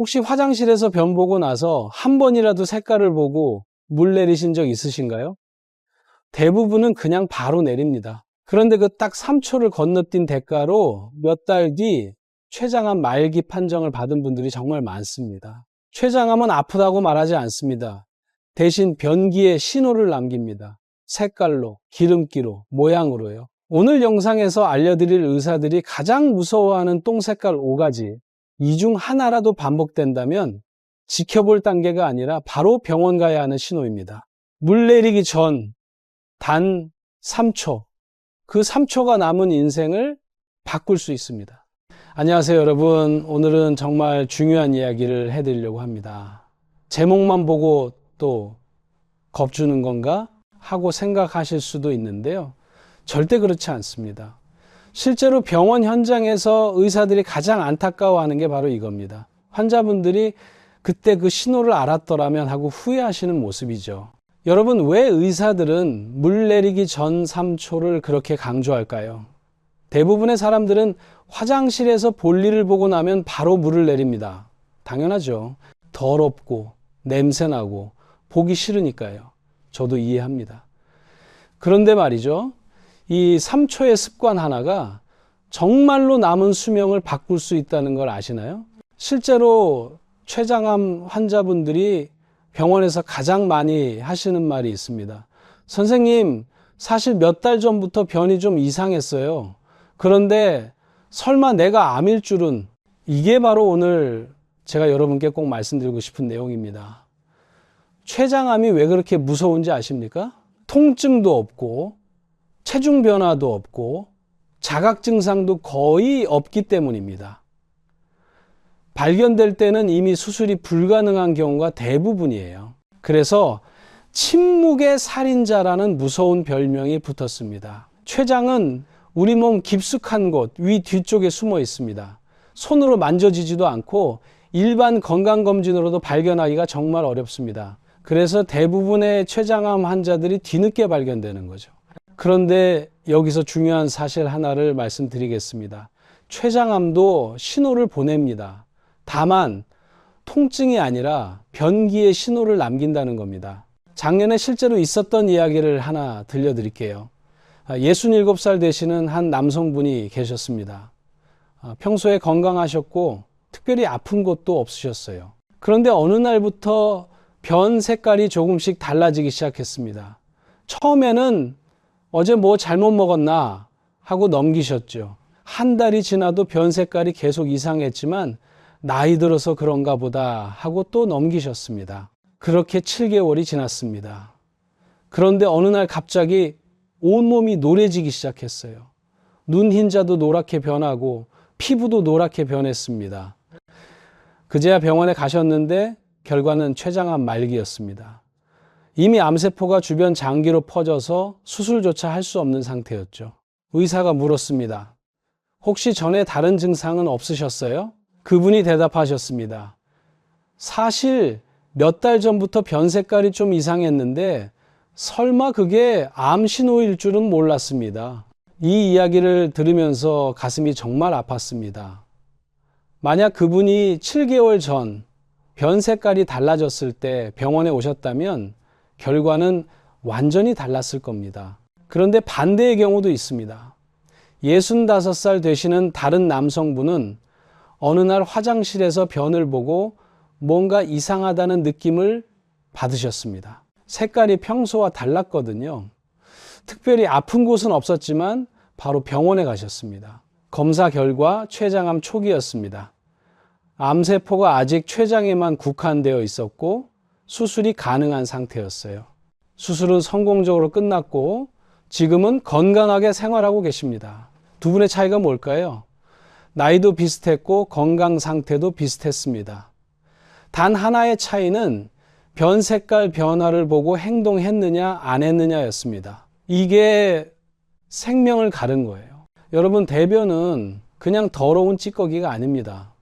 혹시 화장실에서 변 보고 나서 한 번이라도 색깔을 보고 물 내리신 적 있으신가요? 대부분은 그냥 바로 내립니다. 그런데 그 딱 3초를 건너뛴 대가로 몇 달 뒤 췌장암 말기 판정을 받은 분들이 정말 많습니다. 췌장암은 아프다고 말하지 않습니다. 대신 변기에 신호를 남깁니다. 색깔로, 기름기로, 모양으로요. 오늘 영상에서 알려드릴 의사들이 가장 무서워하는 똥 색깔 5가지, 이 중 하나라도 반복된다면 지켜볼 단계가 아니라 바로 병원 가야 하는 신호입니다. 물 내리기 전 단 3초, 그 3초가 남은 인생을 바꿀 수 있습니다. 안녕하세요 여러분. 오늘은 정말 중요한 이야기를 해드리려고 합니다. 제목만 보고 또 겁주는 건가 하고 생각하실 수도 있는데요. 절대 그렇지 않습니다. 실제로 병원 현장에서 의사들이 가장 안타까워하는 게 바로 이겁니다. 환자분들이 그때 그 신호를 알았더라면 하고 후회하시는 모습이죠. 여러분, 왜 의사들은 물 내리기 전 3초를 그렇게 강조할까요? 대부분의 사람들은 화장실에서 볼일을 보고 나면 바로 물을 내립니다. 당연하죠. 더럽고 냄새나고 보기 싫으니까요. 저도 이해합니다. 그런데 말이죠. 이 3초의 습관 하나가 정말로 남은 수명을 바꿀 수 있다는 걸 아시나요? 실제로 췌장암 환자분들이 병원에서 가장 많이 하시는 말이 있습니다. 선생님, 사실 몇 달 전부터 변이 좀 이상했어요. 그런데 설마 내가 암일 줄은. 이게 바로 오늘 제가 여러분께 꼭 말씀드리고 싶은 내용입니다. 췌장암이 왜 그렇게 무서운지 아십니까? 통증도 없고 체중 변화도 없고 자각 증상도 거의 없기 때문입니다. 발견될 때는 이미 수술이 불가능한 경우가 대부분이에요. 그래서 침묵의 살인자라는 무서운 별명이 붙었습니다. 췌장은 우리 몸 깊숙한 곳, 위 뒤쪽에 숨어 있습니다. 손으로 만져지지도 않고 일반 건강검진으로도 발견하기가 정말 어렵습니다. 그래서 대부분의 췌장암 환자들이 뒤늦게 발견되는 거죠. 그런데 여기서 중요한 사실 하나를 말씀드리겠습니다. 췌장암도 신호를 보냅니다. 다만 통증이 아니라 변기에 신호를 남긴다는 겁니다. 작년에 실제로 있었던 이야기를 하나 들려드릴게요. 67살 되시는 한 남성분이 계셨습니다. 평소에 건강하셨고 특별히 아픈 것도 없으셨어요. 그런데 어느 날부터 변 색깔이 조금씩 달라지기 시작했습니다. 처음에는 어제 뭐 잘못 먹었나 하고 넘기셨죠. 한 달이 지나도 변 색깔이 계속 이상했지만 나이 들어서 그런가 보다 하고 또 넘기셨습니다. 그렇게 7개월이 지났습니다. 그런데 어느 날 갑자기 온몸이 노래지기 시작했어요. 눈 흰자도 노랗게 변하고 피부도 노랗게 변했습니다. 그제야 병원에 가셨는데 결과는 췌장암 말기였습니다. 이미 암세포가 주변 장기로 퍼져서 수술조차 할 수 없는 상태였죠. 의사가 물었습니다. 혹시 전에 다른 증상은 없으셨어요? 그분이 대답하셨습니다. 사실 몇 달 전부터 변 색깔이 좀 이상했는데 설마 그게 암 신호일 줄은 몰랐습니다. 이 이야기를 들으면서 가슴이 정말 아팠습니다. 만약 그분이 7개월 전 변 색깔이 달라졌을 때 병원에 오셨다면 결과는 완전히 달랐을 겁니다. 그런데 반대의 경우도 있습니다. 65살 되시는 다른 남성분은 어느 날 화장실에서 변을 보고 뭔가 이상하다는 느낌을 받으셨습니다. 색깔이 평소와 달랐거든요. 특별히 아픈 곳은 없었지만 바로 병원에 가셨습니다. 검사 결과 췌장암 초기였습니다. 암세포가 아직 췌장에만 국한되어 있었고 수술이 가능한 상태였어요. 수술은 성공적으로 끝났고 지금은 건강하게 생활하고 계십니다. 두 분의 차이가 뭘까요? 나이도 비슷했고 건강 상태도 비슷했습니다. 단 하나의 차이는 변 색깔 변화를 보고 행동했느냐 안 했느냐였습니다. 이게 생명을 가른 거예요. 여러분, 대변은 그냥 더러운 찌꺼기가 아닙니다.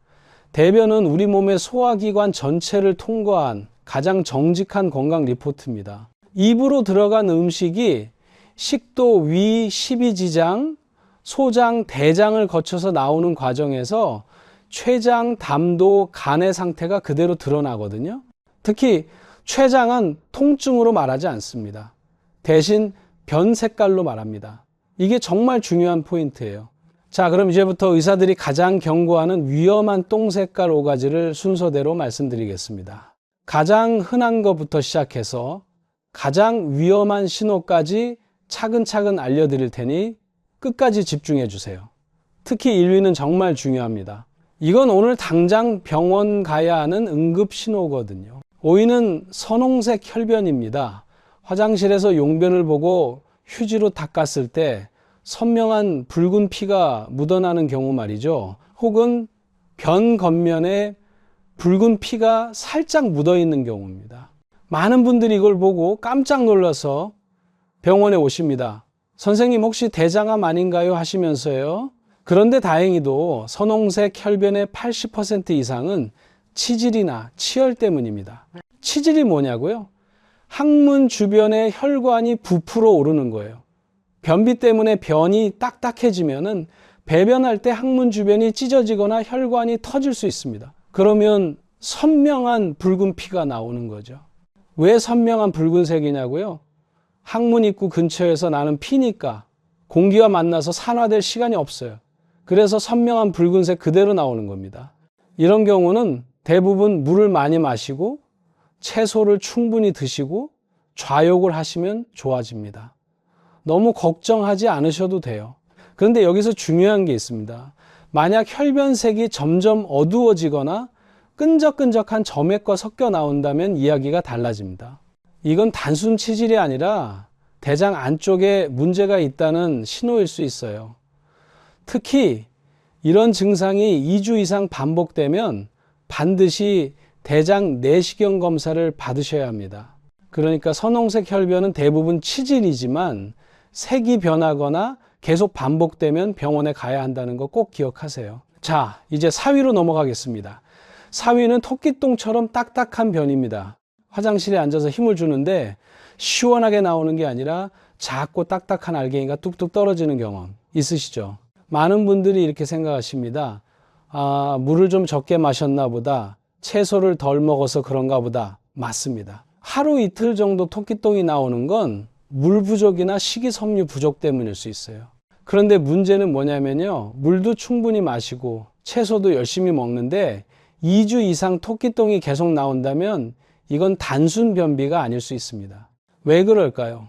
대변은 우리 몸의 소화기관 전체를 통과한 가장 정직한 건강 리포트입니다. 입으로 들어간 음식이 식도, 위, 십이지장, 소장, 대장을 거쳐서 나오는 과정에서 췌장, 담도, 간의 상태가 그대로 드러나거든요. 특히 췌장은 통증으로 말하지 않습니다. 대신 변 색깔로 말합니다. 이게 정말 중요한 포인트예요. 자, 그럼 이제부터 의사들이 가장 경고하는 위험한 똥 색깔 5가지를 순서대로 말씀드리겠습니다. 가장 흔한 것부터 시작해서 가장 위험한 신호까지 차근차근 알려드릴 테니 끝까지 집중해 주세요. 특히 1위는 정말 중요합니다. 이건 오늘 당장 병원 가야 하는 응급 신호거든요. 5위는 선홍색 혈변입니다. 화장실에서 용변을 보고 휴지로 닦았을 때 선명한 붉은 피가 묻어나는 경우 말이죠. 혹은 변 겉면에 붉은 피가 살짝 묻어 있는 경우입니다. 많은 분들이 이걸 보고 깜짝 놀라서 병원에 오십니다. 선생님 혹시 대장암 아닌가요? 하시면서요. 그런데 다행히도 선홍색 혈변의 80% 이상은 치질이나 치열 때문입니다. 치질이 뭐냐고요? 항문 주변에 혈관이 부풀어 오르는 거예요. 변비 때문에 변이 딱딱해지면은 배변할 때 항문 주변이 찢어지거나 혈관이 터질 수 있습니다. 그러면 선명한 붉은 피가 나오는 거죠. 왜 선명한 붉은색이냐고요? 항문 입구 근처에서 나는 피니까 공기와 만나서 산화될 시간이 없어요. 그래서 선명한 붉은색 그대로 나오는 겁니다. 이런 경우는 대부분 물을 많이 마시고 채소를 충분히 드시고 좌욕을 하시면 좋아집니다. 너무 걱정하지 않으셔도 돼요. 그런데 여기서 중요한 게 있습니다. 만약 혈변색이 점점 어두워지거나 끈적끈적한 점액과 섞여 나온다면 이야기가 달라집니다. 이건 단순 치질이 아니라 대장 안쪽에 문제가 있다는 신호일 수 있어요. 특히 이런 증상이 2주 이상 반복되면 반드시 대장 내시경 검사를 받으셔야 합니다. 그러니까 선홍색 혈변은 대부분 치질이지만 색이 변하거나 계속 반복되면 병원에 가야 한다는 거 꼭 기억하세요. 자, 이제 4위로 넘어가겠습니다. 4위는 토끼똥처럼 딱딱한 변입니다. 화장실에 앉아서 힘을 주는데 시원하게 나오는 게 아니라 작고 딱딱한 알갱이가 뚝뚝 떨어지는 경험 있으시죠? 많은 분들이 이렇게 생각하십니다. 아, 물을 좀 적게 마셨나 보다. 채소를 덜 먹어서 그런가 보다. 맞습니다. 하루 이틀 정도 토끼똥이 나오는 건 물 부족이나 식이섬유 부족 때문일 수 있어요. 그런데 문제는 뭐냐면요. 물도 충분히 마시고 채소도 열심히 먹는데 2주 이상 토끼똥이 계속 나온다면 이건 단순 변비가 아닐 수 있습니다. 왜 그럴까요?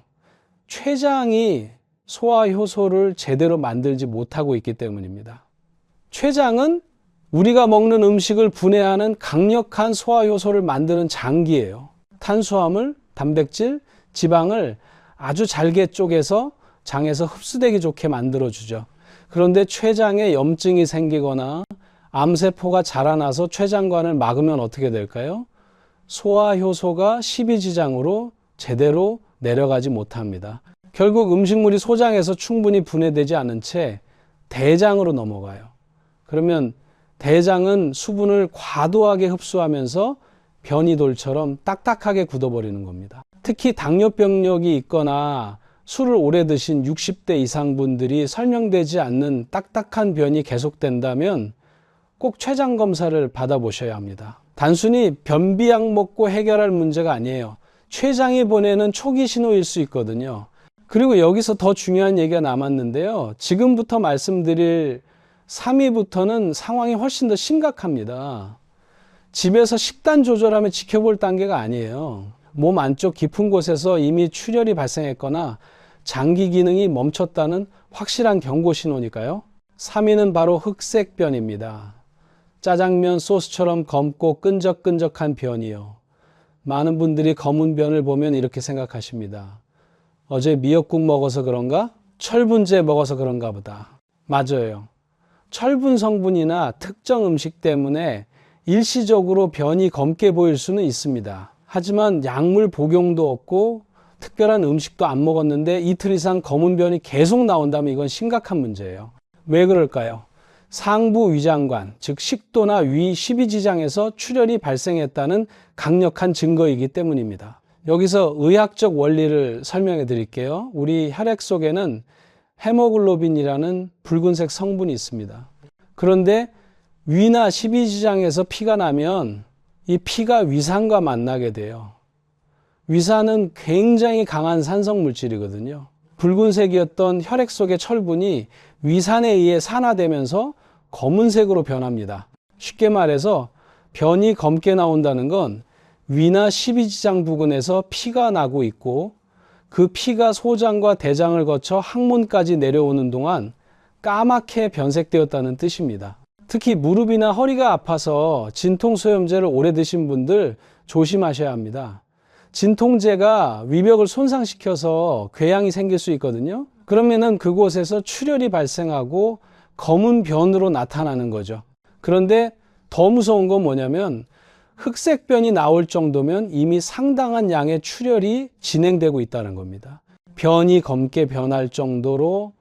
췌장이 소화효소를 제대로 만들지 못하고 있기 때문입니다. 췌장은 우리가 먹는 음식을 분해하는 강력한 소화효소를 만드는 장기예요. 탄수화물, 단백질, 지방을 아주 잘게 쪼개서 장에서 흡수되기 좋게 만들어주죠. 그런데 췌장에 염증이 생기거나 암세포가 자라나서 췌장관을 막으면 어떻게 될까요? 소화효소가 십이지장으로 제대로 내려가지 못합니다. 결국 음식물이 소장에서 충분히 분해되지 않은 채 대장으로 넘어가요. 그러면 대장은 수분을 과도하게 흡수하면서 변이돌처럼 딱딱하게 굳어버리는 겁니다. 특히 당뇨병력이 있거나 술을 오래 드신 60대 이상 분들이 설명되지 않는 딱딱한 변이 계속된다면 꼭 췌장 검사를 받아보셔야 합니다. 단순히 변비약 먹고 해결할 문제가 아니에요. 췌장이 보내는 초기 신호일 수 있거든요. 그리고 여기서 더 중요한 얘기가 남았는데요. 지금부터 말씀드릴 3위부터는 상황이 훨씬 더 심각합니다. 집에서 식단 조절하며 지켜볼 단계가 아니에요. 몸 안쪽 깊은 곳에서 이미 출혈이 발생했거나 장기 기능이 멈췄다는 확실한 경고 신호니까요. 3위는 바로 흑색변입니다. 짜장면 소스처럼 검고 끈적끈적한 변이요. 많은 분들이 검은 변을 보면 이렇게 생각하십니다. 어제 미역국 먹어서 그런가? 철분제 먹어서 그런가 보다. 맞아요. 철분 성분이나 특정 음식 때문에 일시적으로 변이 검게 보일 수는 있습니다. 하지만 약물 복용도 없고 특별한 음식도 안 먹었는데 이틀 이상 검은 변이 계속 나온다면 이건 심각한 문제예요. 왜 그럴까요? 상부 위장관, 즉 식도나 위 십이지장에서 출혈이 발생했다는 강력한 증거이기 때문입니다. 여기서 의학적 원리를 설명해 드릴게요. 우리 혈액 속에는 헤모글로빈이라는 붉은색 성분이 있습니다. 그런데 위나 십이지장에서 피가 나면 이 피가 위산과 만나게 돼요. 위산은 굉장히 강한 산성 물질이거든요. 붉은색이었던 혈액 속의 철분이 위산에 의해 산화되면서 검은색으로 변합니다. 쉽게 말해서 변이 검게 나온다는 건 위나 십이지장 부근에서 피가 나고 있고 그 피가 소장과 대장을 거쳐 항문까지 내려오는 동안 까맣게 변색되었다는 뜻입니다. 특히 무릎이나 허리가 아파서 진통소염제를 오래 드신 분들 조심하셔야 합니다. 진통제가 위벽을 손상시켜서 궤양이 생길 수 있거든요. 그러면은 그곳에서 출혈이 발생하고 검은 변으로 나타나는 거죠. 그런데 더 무서운 건 뭐냐면 흑색변이 나올 정도면 이미 상당한 양의 출혈이 진행되고 있다는 겁니다. 변이 검게 변할 정도로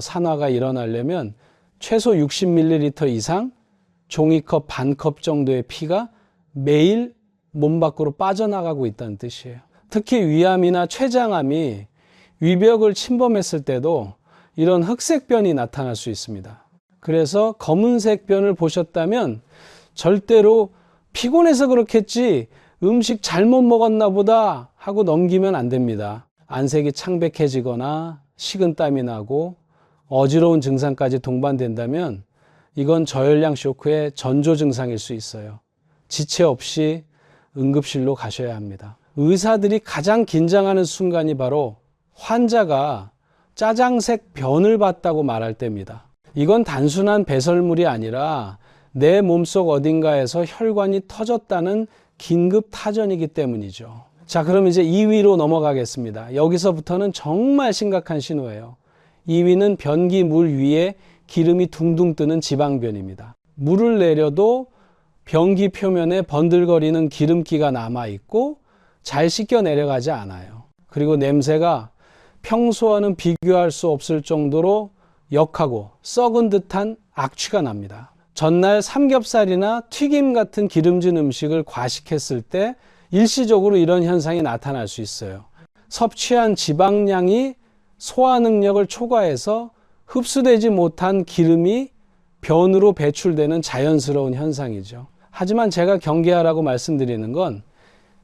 산화가 일어나려면 최소 60ml 이상 종이컵 반컵 정도의 피가 매일 몸 밖으로 빠져나가고 있다는 뜻이에요. 특히 위암이나 췌장암이 위벽을 침범했을 때도 이런 흑색변이 나타날 수 있습니다. 그래서 검은색 변을 보셨다면 절대로 피곤해서 그렇겠지 음식 잘못 먹었나 보다 하고 넘기면 안 됩니다. 안색이 창백해지거나 식은땀이 나고 어지러운 증상까지 동반된다면 이건 저혈량 쇼크의 전조 증상일 수 있어요. 지체 없이 응급실로 가셔야 합니다. 의사들이 가장 긴장하는 순간이 바로 환자가 짜장색 변을 봤다고 말할 때입니다. 이건 단순한 배설물이 아니라 내 몸속 어딘가에서 혈관이 터졌다는 긴급 타전이기 때문이죠. 자, 그럼 이제 2위로 넘어가겠습니다. 여기서부터는 정말 심각한 신호예요. 2위는 변기 물 위에 기름이 둥둥 뜨는 지방변입니다. 물을 내려도 변기 표면에 번들거리는 기름기가 남아있고 잘 씻겨 내려가지 않아요. 그리고 냄새가 평소와는 비교할 수 없을 정도로 역하고 썩은 듯한 악취가 납니다. 전날 삼겹살이나 튀김 같은 기름진 음식을 과식했을 때 일시적으로 이런 현상이 나타날 수 있어요. 섭취한 지방량이 소화 능력을 초과해서 흡수되지 못한 기름이 변으로 배출되는 자연스러운 현상이죠. 하지만 제가 경계하라고 말씀드리는 건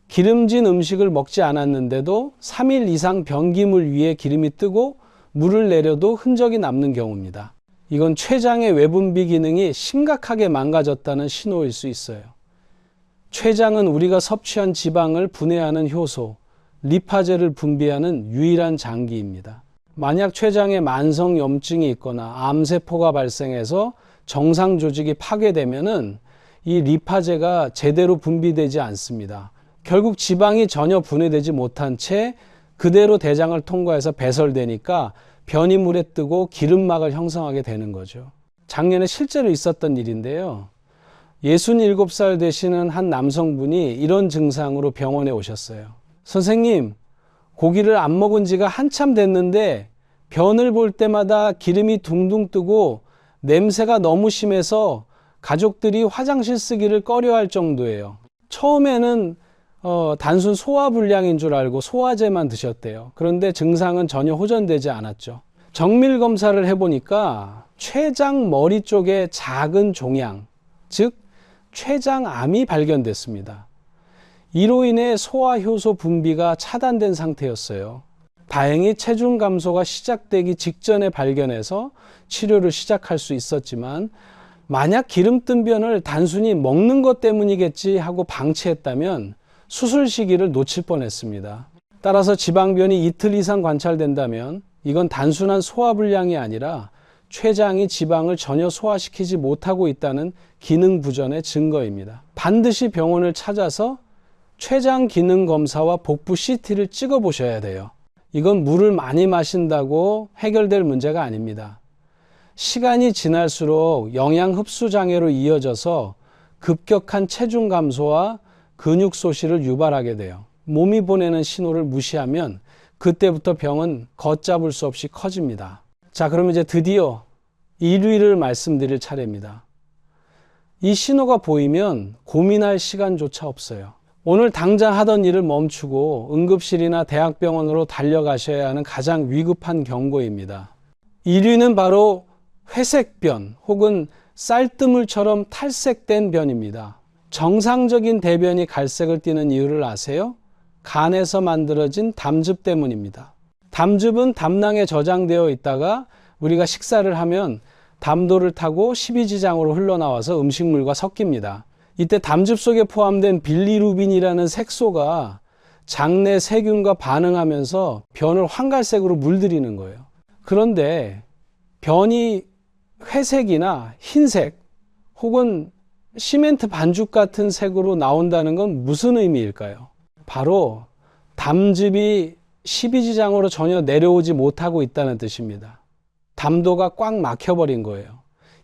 기름진 음식을 먹지 않았는데도 3일 이상 변기물 위에 기름이 뜨고 물을 내려도 흔적이 남는 경우입니다. 이건 췌장의 외분비 기능이 심각하게 망가졌다는 신호일 수 있어요. 췌장은 우리가 섭취한 지방을 분해하는 효소, 리파제를 분비하는 유일한 장기입니다. 만약 췌장에 만성 염증이 있거나 암세포가 발생해서 정상 조직이 파괴되면은 이 리파제가 제대로 분비되지 않습니다. 결국 지방이 전혀 분해되지 못한 채 그대로 대장을 통과해서 배설되니까 변이 물에 뜨고 기름막을 형성하게 되는 거죠. 작년에 실제로 있었던 일인데요. 67살 되시는 한 남성분이 이런 증상으로 병원에 오셨어요. 선생님, 고기를 안 먹은 지가 한참 됐는데 변을 볼 때마다 기름이 둥둥 뜨고 냄새가 너무 심해서 가족들이 화장실 쓰기를 꺼려할 정도예요. 처음에는 단순 소화불량인 줄 알고 소화제만 드셨대요. 그런데 증상은 전혀 호전되지 않았죠. 정밀 검사를 해보니까 췌장 머리 쪽에 작은 종양, 즉 췌장암이 발견됐습니다. 이로 인해 소화효소 분비가 차단된 상태였어요. 다행히 체중 감소가 시작되기 직전에 발견해서 치료를 시작할 수 있었지만 만약 기름뜬 변을 단순히 먹는 것 때문이겠지 하고 방치했다면 수술 시기를 놓칠 뻔했습니다. 따라서 지방변이 이틀 이상 관찰된다면 이건 단순한 소화불량이 아니라 췌장이 지방을 전혀 소화시키지 못하고 있다는 기능 부전의 증거입니다. 반드시 병원을 찾아서 췌장 기능 검사와 복부 CT를 찍어 보셔야 돼요. 이건 물을 많이 마신다고 해결될 문제가 아닙니다. 시간이 지날수록 영양 흡수 장애로 이어져서 급격한 체중 감소와 근육 소실을 유발하게 돼요. 몸이 보내는 신호를 무시하면 그때부터 병은 걷잡을 수 없이 커집니다. 자, 그럼 이제 드디어 1위를 말씀드릴 차례입니다. 이 신호가 보이면 고민할 시간조차 없어요. 오늘 당장 하던 일을 멈추고 응급실이나 대학병원으로 달려가셔야 하는 가장 위급한 경고입니다. 1위는 바로 회색변 혹은 쌀뜨물처럼 탈색된 변입니다. 정상적인 대변이 갈색을 띠는 이유를 아세요? 간에서 만들어진 담즙 때문입니다. 담즙은 담낭에 저장되어 있다가 우리가 식사를 하면 담도를 타고 십이지장으로 흘러나와서 음식물과 섞입니다. 이때 담즙 속에 포함된 빌리루빈이라는 색소가 장내 세균과 반응하면서 변을 황갈색으로 물들이는 거예요. 그런데 변이 회색이나 흰색 혹은 시멘트 반죽 같은 색으로 나온다는 건 무슨 의미일까요? 바로 담즙이 십이지장으로 전혀 내려오지 못하고 있다는 뜻입니다. 담도가 꽉 막혀버린 거예요.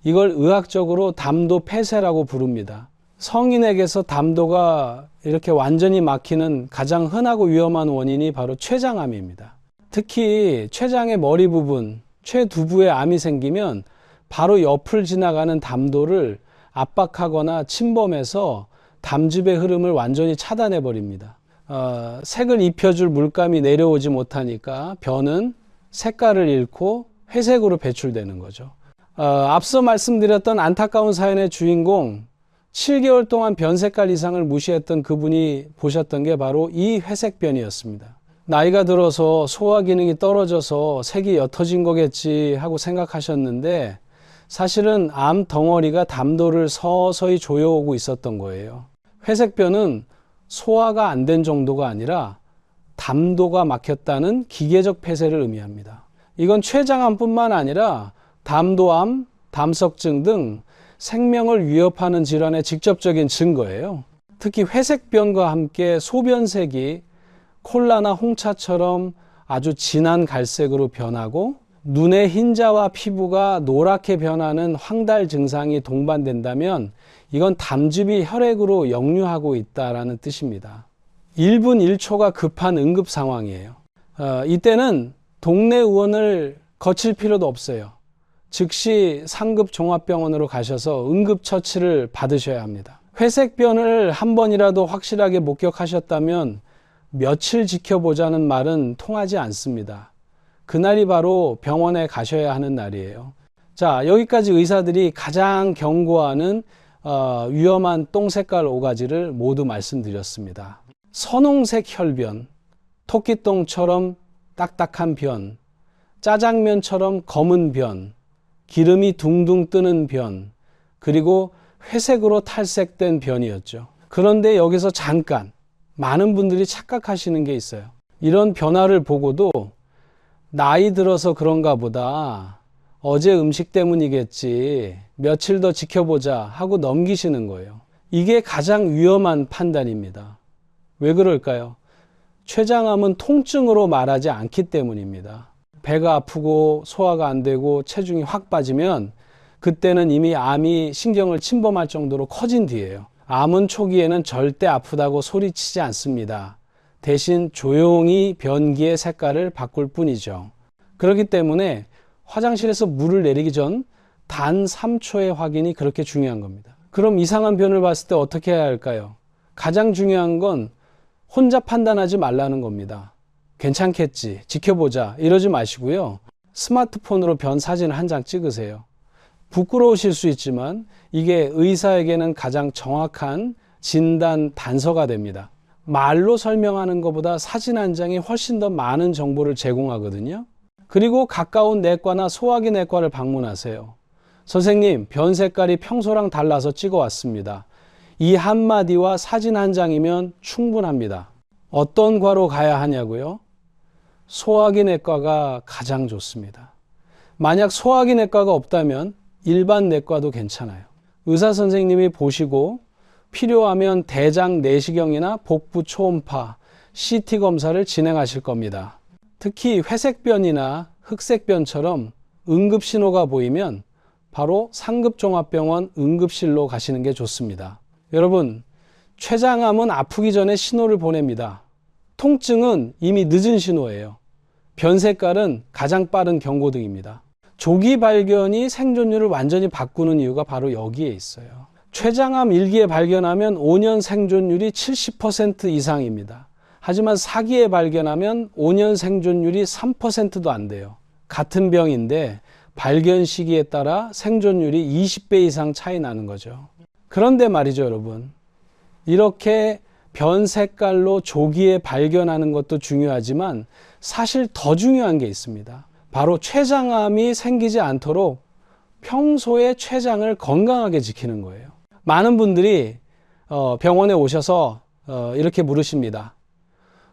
이걸 의학적으로 담도 폐쇄라고 부릅니다. 성인에게서 담도가 이렇게 완전히 막히는 가장 흔하고 위험한 원인이 바로 췌장암입니다. 특히 췌장의 머리 부분, 췌두부에 암이 생기면 바로 옆을 지나가는 담도를 압박하거나 침범해서 담즙의 흐름을 완전히 차단해 버립니다. 색을 입혀줄 물감이 내려오지 못하니까 변은 색깔을 잃고 회색으로 배출되는 거죠. 앞서 말씀드렸던 안타까운 사연의 주인공, 7개월 동안 변 색깔 이상을 무시했던 그분이 보셨던 게 바로 이 회색변이었습니다. 나이가 들어서 소화 기능이 떨어져서 색이 옅어진 거겠지 하고 생각하셨는데 사실은 암 덩어리가 담도를 서서히 조여오고 있었던 거예요. 회색변은 소화가 안 된 정도가 아니라 담도가 막혔다는 기계적 폐쇄를 의미합니다. 이건 췌장암뿐만 아니라 담도암, 담석증 등 생명을 위협하는 질환의 직접적인 증거예요. 특히 회색변과 함께 소변색이 콜라나 홍차처럼 아주 진한 갈색으로 변하고 눈의 흰자와 피부가 노랗게 변하는 황달 증상이 동반된다면 이건 담즙이 혈액으로 역류하고 있다는 뜻입니다. 1분 1초가 급한 응급 상황이에요. 이때는 동네 의원을 거칠 필요도 없어요. 즉시 상급 종합병원으로 가셔서 응급처치를 받으셔야 합니다. 회색변을 한 번이라도 확실하게 목격하셨다면 며칠 지켜보자는 말은 통하지 않습니다. 그날이 바로 병원에 가셔야 하는 날이에요. 자, 여기까지 의사들이 가장 경고하는 위험한 똥색깔 5가지를 모두 말씀드렸습니다. 선홍색 혈변, 토끼똥처럼 딱딱한 변, 짜장면처럼 검은 변, 기름이 둥둥 뜨는 변, 그리고 회색으로 탈색된 변이었죠. 그런데 여기서 잠깐 많은 분들이 착각하시는 게 있어요. 이런 변화를 보고도 나이 들어서 그런가 보다, 어제 음식 때문이겠지, 며칠 더 지켜보자 하고 넘기시는 거예요. 이게 가장 위험한 판단입니다. 왜 그럴까요? 췌장암은 통증으로 말하지 않기 때문입니다. 배가 아프고 소화가 안 되고 체중이 확 빠지면 그때는 이미 암이 신경을 침범할 정도로 커진 뒤에요. 암은 초기에는 절대 아프다고 소리치지 않습니다. 대신 조용히 변기의 색깔을 바꿀 뿐이죠. 그렇기 때문에 화장실에서 물을 내리기 전 단 3초의 확인이 그렇게 중요한 겁니다. 그럼 이상한 변을 봤을 때 어떻게 해야 할까요? 가장 중요한 건 혼자 판단하지 말라는 겁니다. 괜찮겠지, 지켜보자 이러지 마시고요. 스마트폰으로 변 사진을 한 장 찍으세요. 부끄러우실 수 있지만 이게 의사에게는 가장 정확한 진단 단서가 됩니다. 말로 설명하는 것보다 사진 한 장이 훨씬 더 많은 정보를 제공하거든요. 그리고 가까운 내과나 소화기 내과를 방문하세요. 선생님, 변 색깔이 평소랑 달라서 찍어왔습니다. 이 한마디와 사진 한 장이면 충분합니다. 어떤 과로 가야 하냐고요? 소화기 내과가 가장 좋습니다. 만약 소화기 내과가 없다면 일반 내과도 괜찮아요. 의사 선생님이 보시고 필요하면 대장 내시경이나 복부 초음파, CT 검사를 진행하실 겁니다. 특히 회색변이나 흑색변처럼 응급신호가 보이면 바로 상급종합병원 응급실로 가시는 게 좋습니다. 여러분, 췌장암은 아프기 전에 신호를 보냅니다. 통증은 이미 늦은 신호예요. 변 색깔은 가장 빠른 경고등입니다. 조기 발견이 생존율을 완전히 바꾸는 이유가 바로 여기에 있어요. 췌장암 1기에 발견하면 5년 생존율이 70% 이상입니다. 하지만 4기에 발견하면 5년 생존율이 3%도 안 돼요. 같은 병인데 발견 시기에 따라 생존율이 20배 이상 차이 나는 거죠. 그런데 말이죠, 여러분. 이렇게 변 색깔로 조기에 발견하는 것도 중요하지만 사실 더 중요한 게 있습니다. 바로 췌장암이 생기지 않도록 평소에 췌장을 건강하게 지키는 거예요. 많은 분들이 병원에 오셔서 이렇게 물으십니다.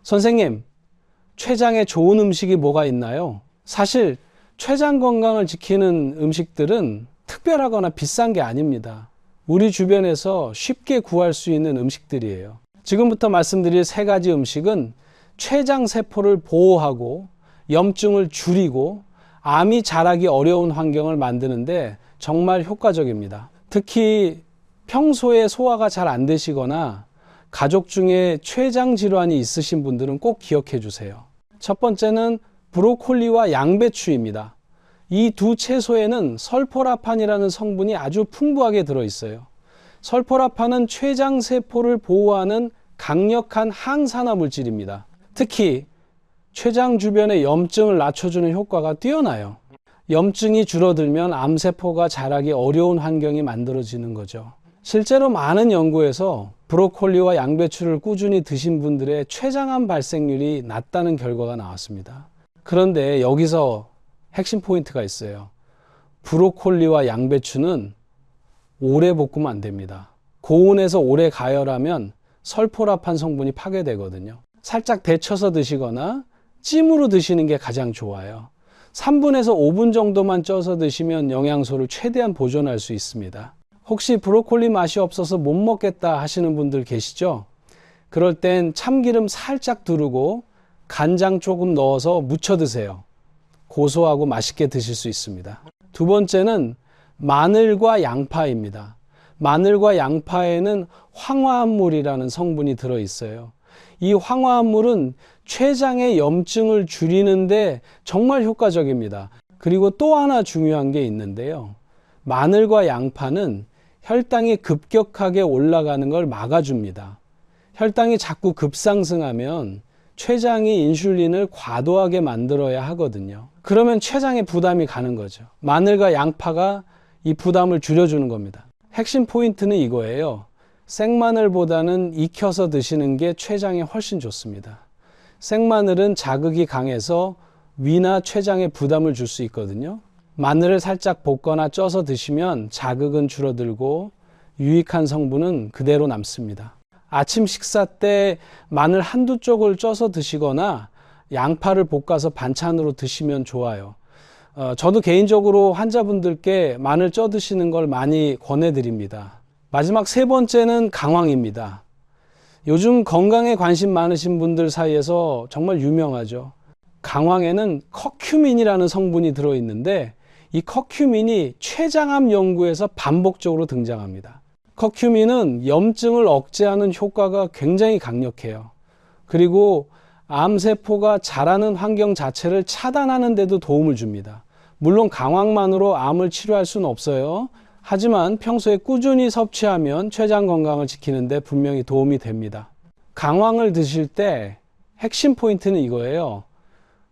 선생님, 췌장에 좋은 음식이 뭐가 있나요? 사실 췌장 건강을 지키는 음식들은 특별하거나 비싼 게 아닙니다. 우리 주변에서 쉽게 구할 수 있는 음식들이에요. 지금부터 말씀드릴 3가지 음식은 췌장 세포를 보호하고 염증을 줄이고 암이 자라기 어려운 환경을 만드는데 정말 효과적입니다. 특히 평소에 소화가 잘 안 되시거나 가족 중에 췌장 질환이 있으신 분들은 꼭 기억해 주세요. 첫 번째는 브로콜리와 양배추입니다. 이 두 채소에는 설포라판이라는 성분이 아주 풍부하게 들어있어요. 설포라판은 췌장 세포를 보호하는 강력한 항산화 물질입니다. 특히 췌장 주변의 염증을 낮춰주는 효과가 뛰어나요. 염증이 줄어들면 암세포가 자라기 어려운 환경이 만들어지는 거죠. 실제로 많은 연구에서 브로콜리와 양배추를 꾸준히 드신 분들의 췌장암 발생률이 낮다는 결과가 나왔습니다. 그런데 여기서 핵심 포인트가 있어요. 브로콜리와 양배추는 오래 볶으면 안 됩니다. 고온에서 오래 가열하면 설포라판 성분이 파괴되거든요. 살짝 데쳐서 드시거나 찜으로 드시는 게 가장 좋아요. 3분에서 5분 정도만 쪄서 드시면 영양소를 최대한 보존할 수 있습니다. 혹시 브로콜리 맛이 없어서 못 먹겠다 하시는 분들 계시죠? 그럴 땐 참기름 살짝 두르고 간장 조금 넣어서 무쳐 드세요. 고소하고 맛있게 드실 수 있습니다. 두 번째는 마늘과 양파입니다. 마늘과 양파에는 황화합물이라는 성분이 들어있어요. 이 황화합물은 췌장의 염증을 줄이는데 정말 효과적입니다. 그리고 또 하나 중요한 게 있는데요. 마늘과 양파는 혈당이 급격하게 올라가는 걸 막아줍니다. 혈당이 자꾸 급상승하면 췌장이 인슐린을 과도하게 만들어야 하거든요. 그러면 췌장에 부담이 가는 거죠. 마늘과 양파가 이 부담을 줄여주는 겁니다. 핵심 포인트는 이거예요. 생마늘보다는 익혀서 드시는 게 췌장에 훨씬 좋습니다. 생마늘은 자극이 강해서 위나 췌장에 부담을 줄 수 있거든요. 마늘을 살짝 볶거나 쪄서 드시면 자극은 줄어들고 유익한 성분은 그대로 남습니다. 아침 식사 때 마늘 한두 쪽을 쪄서 드시거나 양파를 볶아서 반찬으로 드시면 좋아요. 저도 개인적으로 환자분들께 마늘 쪄 드시는 걸 많이 권해드립니다. 마지막 3번째는 강황입니다. 요즘 건강에 관심 많으신 분들 사이에서 정말 유명하죠. 강황에는 커큐민이라는 성분이 들어있는데 이 커큐민이 췌장암 연구에서 반복적으로 등장합니다. 커큐민은 염증을 억제하는 효과가 굉장히 강력해요. 그리고 암세포가 자라는 환경 자체를 차단하는 데도 도움을 줍니다. 물론 강황만으로 암을 치료할 수는 없어요. 하지만 평소에 꾸준히 섭취하면 췌장 건강을 지키는 데 분명히 도움이 됩니다. 강황을 드실 때 핵심 포인트는 이거예요.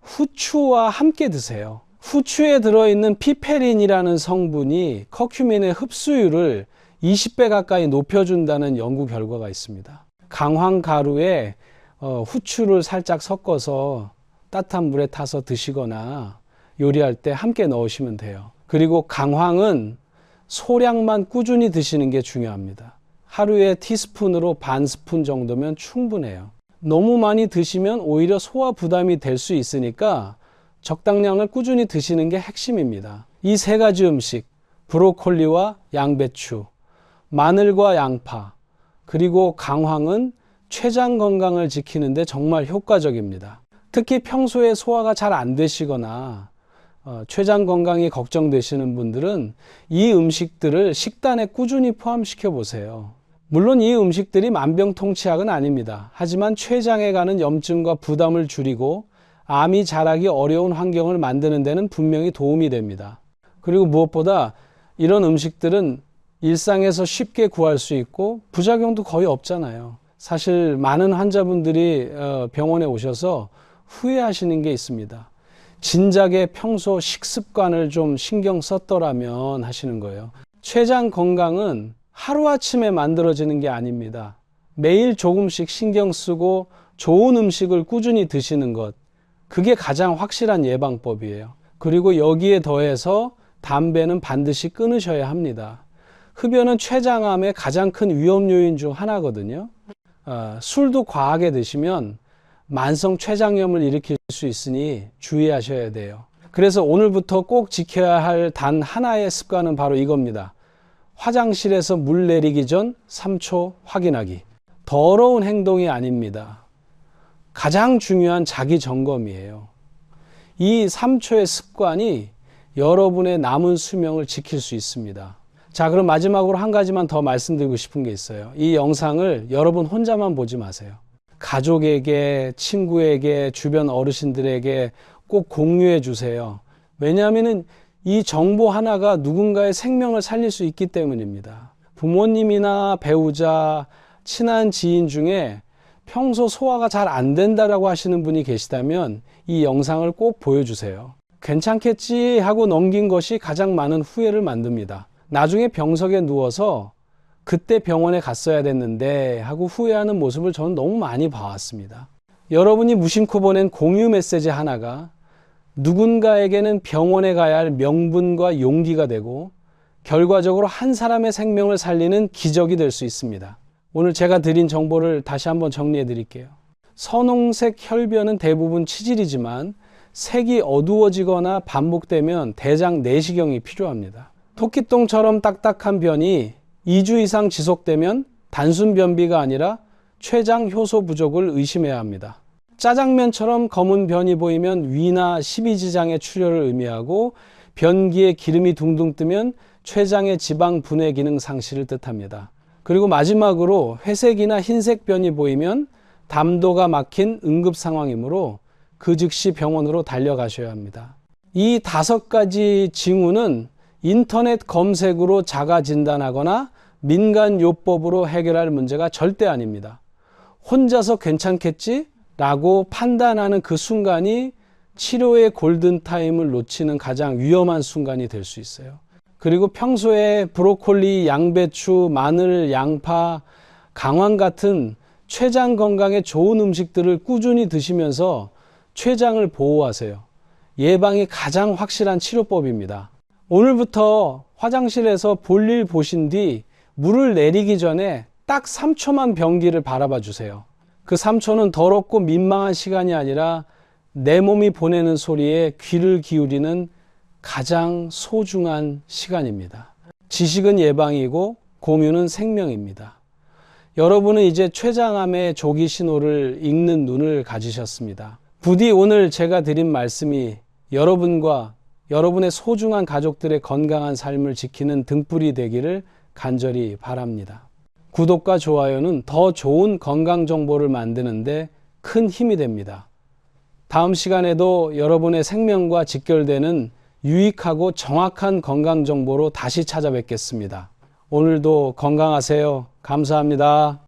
후추와 함께 드세요. 후추에 들어있는 피페린이라는 성분이 커큐민의 흡수율을 20배 가까이 높여준다는 연구 결과가 있습니다. 강황 가루에 후추를 살짝 섞어서 따뜻한 물에 타서 드시거나 요리할 때 함께 넣으시면 돼요. 그리고 강황은 소량만 꾸준히 드시는 게 중요합니다. 하루에 티스푼으로 반 스푼 정도면 충분해요. 너무 많이 드시면 오히려 소화 부담이 될 수 있으니까 적당량을 꾸준히 드시는 게 핵심입니다. 이 3가지 음식, 브로콜리와 양배추, 마늘과 양파, 그리고 강황은 췌장 건강을 지키는데 정말 효과적입니다. 특히 평소에 소화가 잘 안 되시거나 췌장 건강이 걱정되시는 분들은 이 음식들을 식단에 꾸준히 포함시켜 보세요. 물론 이 음식들이 만병통치약은 아닙니다. 하지만 췌장에 가는 염증과 부담을 줄이고 암이 자라기 어려운 환경을 만드는 데는 분명히 도움이 됩니다. 그리고 무엇보다 이런 음식들은 일상에서 쉽게 구할 수 있고 부작용도 거의 없잖아요. 사실 많은 환자분들이 병원에 오셔서 후회하시는 게 있습니다. 진작에 평소 식습관을 좀 신경 썼더라면 하시는 거예요. 췌장 건강은 하루아침에 만들어지는 게 아닙니다. 매일 조금씩 신경 쓰고 좋은 음식을 꾸준히 드시는 것, 그게 가장 확실한 예방법이에요. 그리고 여기에 더해서 담배는 반드시 끊으셔야 합니다. 흡연은 췌장암의 가장 큰 위험 요인 중 하나거든요. 술도 과하게 드시면 만성 췌장염을 일으킬 수 있으니 주의하셔야 돼요. 그래서 오늘부터 꼭 지켜야 할 단 하나의 습관은 바로 이겁니다. 화장실에서 물 내리기 전 3초 확인하기. 더러운 행동이 아닙니다. 가장 중요한 자기 점검이에요. 이 3초의 습관이 여러분의 남은 수명을 지킬 수 있습니다. 자, 그럼 마지막으로 한 가지만 더 말씀드리고 싶은 게 있어요. 이 영상을 여러분 혼자만 보지 마세요. 가족에게, 친구에게, 주변 어르신들에게 꼭 공유해 주세요. 왜냐하면 이 정보 하나가 누군가의 생명을 살릴 수 있기 때문입니다. 부모님이나 배우자, 친한 지인 중에 평소 소화가 잘 안 된다라고 하시는 분이 계시다면 이 영상을 꼭 보여주세요. 괜찮겠지 하고 넘긴 것이 가장 많은 후회를 만듭니다. 나중에 병석에 누워서 그때 병원에 갔어야 됐는데 하고 후회하는 모습을 저는 너무 많이 봐왔습니다. 여러분이 무심코 보낸 공유 메시지 하나가 누군가에게는 병원에 가야 할 명분과 용기가 되고 결과적으로 한 사람의 생명을 살리는 기적이 될 수 있습니다. 오늘 제가 드린 정보를 다시 한번 정리해 드릴게요. 선홍색 혈변은 대부분 치질이지만 색이 어두워지거나 반복되면 대장 내시경이 필요합니다. 토끼똥처럼 딱딱한 변이 2주 이상 지속되면 단순 변비가 아니라 췌장 효소 부족을 의심해야 합니다. 짜장면처럼 검은 변이 보이면 위나 십이지장의 출혈을 의미하고 변기에 기름이 둥둥 뜨면 췌장의 지방 분해 기능 상실을 뜻합니다. 그리고 마지막으로 회색이나 흰색 변이 보이면 담도가 막힌 응급 상황이므로 그 즉시 병원으로 달려가셔야 합니다. 이 5가지 징후는 인터넷 검색으로 자가 진단하거나 민간요법으로 해결할 문제가 절대 아닙니다. 혼자서 괜찮겠지? 라고 판단하는 그 순간이 치료의 골든타임을 놓치는 가장 위험한 순간이 될 수 있어요. 그리고 평소에 브로콜리, 양배추, 마늘, 양파, 강황 같은 췌장 건강에 좋은 음식들을 꾸준히 드시면서 췌장을 보호하세요. 예방이 가장 확실한 치료법입니다. 오늘부터 화장실에서 볼일 보신 뒤 물을 내리기 전에 딱 3초만 변기를 바라봐 주세요. 그 3초는 더럽고 민망한 시간이 아니라 내 몸이 보내는 소리에 귀를 기울이는 가장 소중한 시간입니다. 지식은 예방이고 공유는 생명입니다. 여러분은 이제 췌장암의 조기 신호를 읽는 눈을 가지셨습니다. 부디 오늘 제가 드린 말씀이 여러분과 여러분의 소중한 가족들의 건강한 삶을 지키는 등불이 되기를 간절히 바랍니다. 구독과 좋아요는 더 좋은 건강 정보를 만드는데 큰 힘이 됩니다. 다음 시간에도 여러분의 생명과 직결되는 유익하고 정확한 건강 정보로 다시 찾아뵙겠습니다. 오늘도 건강하세요. 감사합니다.